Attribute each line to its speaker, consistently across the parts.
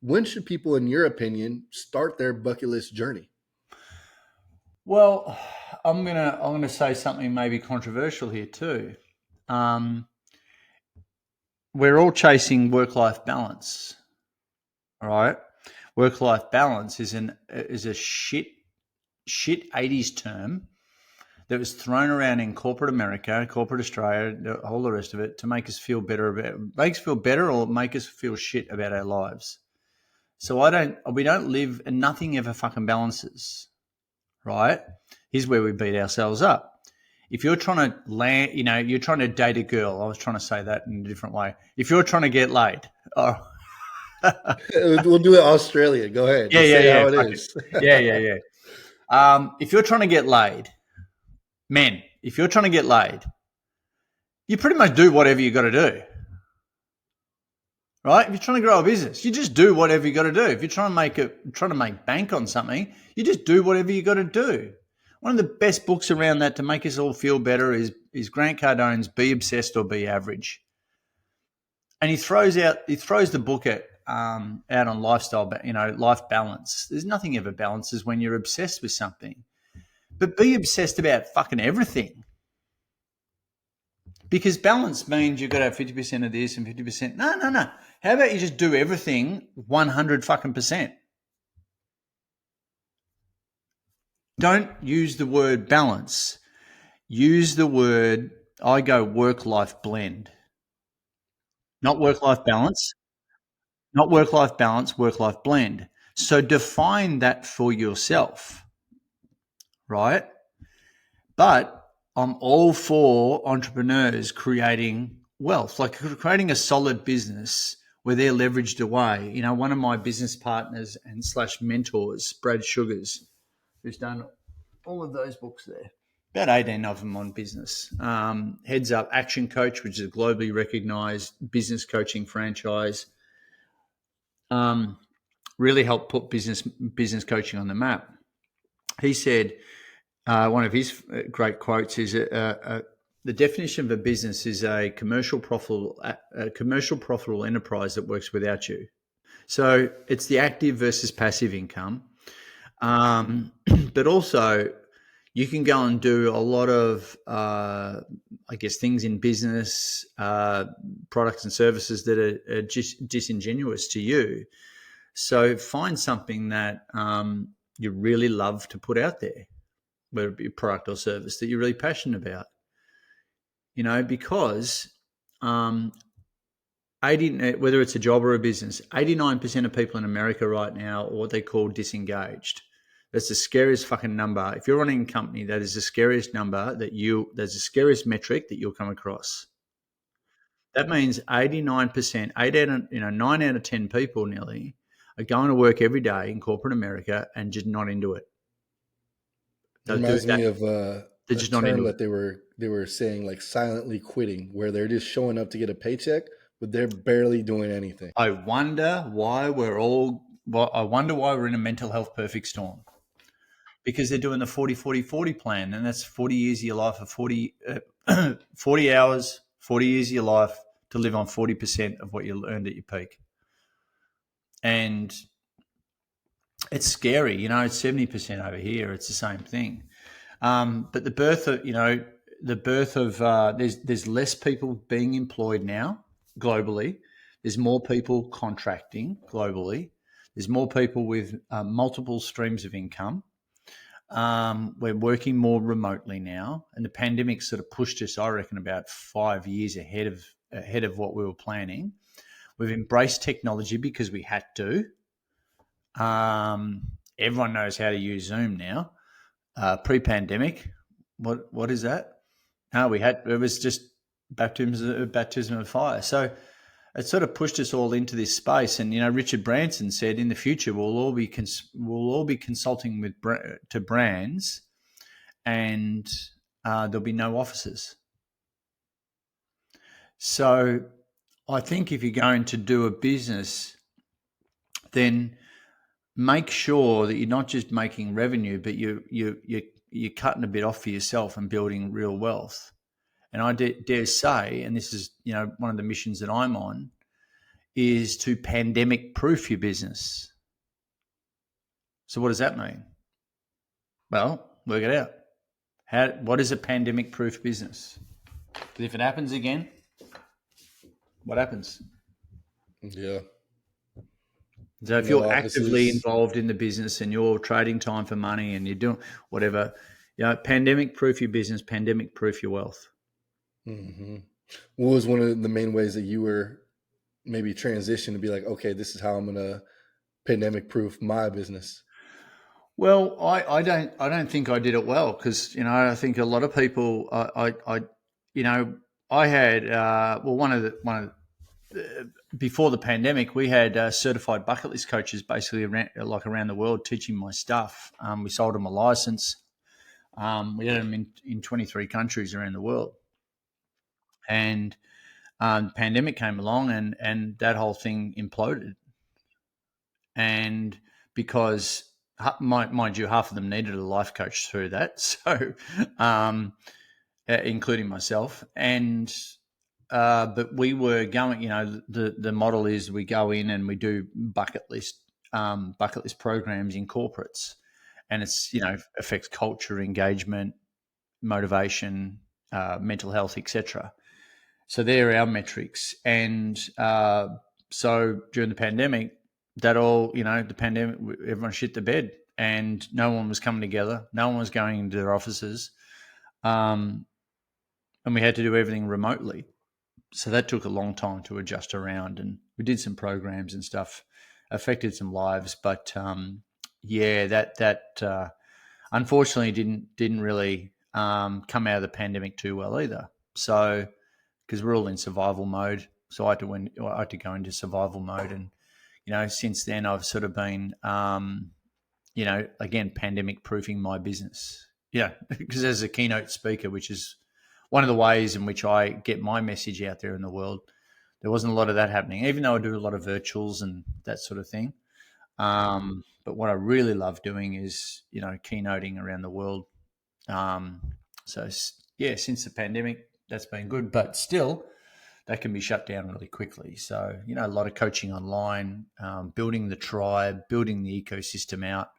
Speaker 1: When should people, in your opinion, start their bucket list journey?
Speaker 2: Well, I'm gonna say something maybe controversial here too. Um, we're all chasing work-life balance, all right? Work-life balance is a shit 80s term that was thrown around in corporate America, corporate Australia, all the rest of it to make us feel better make us feel better or make us feel shit about our lives. So we don't live and nothing ever fucking balances, right? Here's where we beat ourselves up. If you're trying to land, you're trying to date a girl. I was trying to say that in a different way. If you're trying to get laid, oh,
Speaker 1: We'll do it Australia. Go ahead.
Speaker 2: yeah,
Speaker 1: Just
Speaker 2: yeah,
Speaker 1: say
Speaker 2: yeah,
Speaker 1: how it
Speaker 2: fuck it,
Speaker 1: is.
Speaker 2: yeah, yeah, yeah. If you're trying to get laid, men, if you're trying to get laid, you pretty much do whatever you got to do, right? If you're trying to grow a business, you just do whatever you got to do. If you're trying to make bank on something, you just do whatever you got to do. One of the best books around that to make us all feel better is Grant Cardone's "Be Obsessed or Be Average," and he throws the book out on lifestyle, life balance. There's nothing ever balances when you're obsessed with something, but be obsessed about fucking everything. Because balance means you've got to have 50% of this and 50%. No, no, no. How about you just do everything 100 fucking percent? Don't use the word balance. Use the word, I go work life blend, not work life balance, not work life balance, work life blend. So define that for yourself, right? But I'm all for entrepreneurs creating wealth, like creating a solid business where they're leveraged away. One of my business partners and slash mentors, Brad Sugars, who's done all of those books there, about 18 of them on business. Heads Up Action Coach, which is a globally recognized business coaching franchise. Really helped put business coaching on the map. He said, one of his great quotes is the definition of a business is a commercial profitable enterprise that works without you. So it's the active versus passive income, but also you can go and do a lot of things in business, products and services that are just disingenuous to you. So find something that you really love to put out there, whether it be a product or service that you're really passionate about, because 80, whether it's a job or a business, 89% of people in America right now are what they call disengaged. That's the scariest fucking number. If you're running a company, that is the scariest number that's the scariest metric that you'll come across. That means 89%, 9 out of 10 people nearly are going to work every day in corporate America and just not into it.
Speaker 1: It
Speaker 2: They'll do
Speaker 1: reminds
Speaker 2: that.
Speaker 1: me of
Speaker 2: They're
Speaker 1: a
Speaker 2: just not
Speaker 1: term
Speaker 2: into it.
Speaker 1: that they were saying, like silently quitting, where they're just showing up to get a paycheck, but they're barely doing anything.
Speaker 2: I wonder why we're in a mental health perfect storm, because they're doing the 40-40-40 plan, and that's 40 years of your life of 40 hours, 40 years of your life to live on 40% of what you earned at your peak. And it's scary, it's 70% over here. It's the same thing. But the birth of there's less people being employed now globally. There's more people contracting globally. There's more people with multiple streams of income. We're working more remotely now, and the pandemic sort of pushed us, I reckon, about 5 years ahead of what we were planning. We've embraced technology because we had to. Everyone knows how to use Zoom now. Pre-pandemic, what is that? No, it was just baptism of fire. So it sort of pushed us all into this space. And Richard Branson said, in the future we'll all be consulting to brands, and there'll be no offices. So I think if you're going to do a business, then make sure that you're not just making revenue, but you're cutting a bit off for yourself and building real wealth. And I dare say, and this is one of the missions that I'm on, is to pandemic proof your business. So what does that mean? Well, work it out. What is a pandemic proof business? Because if it happens again, what happens?
Speaker 1: Yeah.
Speaker 2: So if
Speaker 1: No
Speaker 2: you're actively
Speaker 1: offices.
Speaker 2: involved in the business and you're trading time for money and you're doing whatever, pandemic proof your business, pandemic proof your wealth.
Speaker 1: Mm-hmm. What was one of the main ways that you were maybe transition to be like, okay, this is how I'm gonna pandemic proof my business?
Speaker 2: Well, I don't think I did it well because I think a lot of people I had one of before the pandemic we had certified bucket list coaches basically around the world teaching my stuff. We sold them a license. We had them in 23 countries around the world, and the pandemic came along and that whole thing imploded. And because mind you, half of them needed a life coach through that, so including myself. And but we were going. The model is we go in and we do bucket list programs in corporates, and it's affects culture, engagement, motivation, mental health, etc. So they're our metrics. And so during the pandemic, the pandemic, everyone shit the bed and no one was coming together. No one was going into their offices. And we had to do everything remotely. So that took a long time to adjust around. And we did some programs and stuff, affected some lives. But that unfortunately didn't really come out of the pandemic too well either. So, because we're all in survival mode. So I had to go into survival mode. And, since then I've sort of been, again, pandemic proofing my business. Yeah, because as a keynote speaker, which is one of the ways in which I get my message out there in the world, there wasn't a lot of that happening, even though I do a lot of virtuals and that sort of thing. But what I really love doing is, keynoting around the world. So yeah, since the pandemic, that's been good, but still that can be shut down really quickly. So, a lot of coaching online, building the tribe, building the ecosystem out,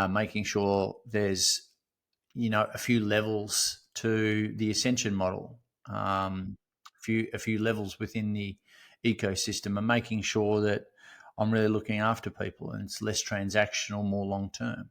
Speaker 2: making sure there's, a few levels to the ascension model, a few levels within the ecosystem, and making sure that I'm really looking after people and it's less transactional, more long term.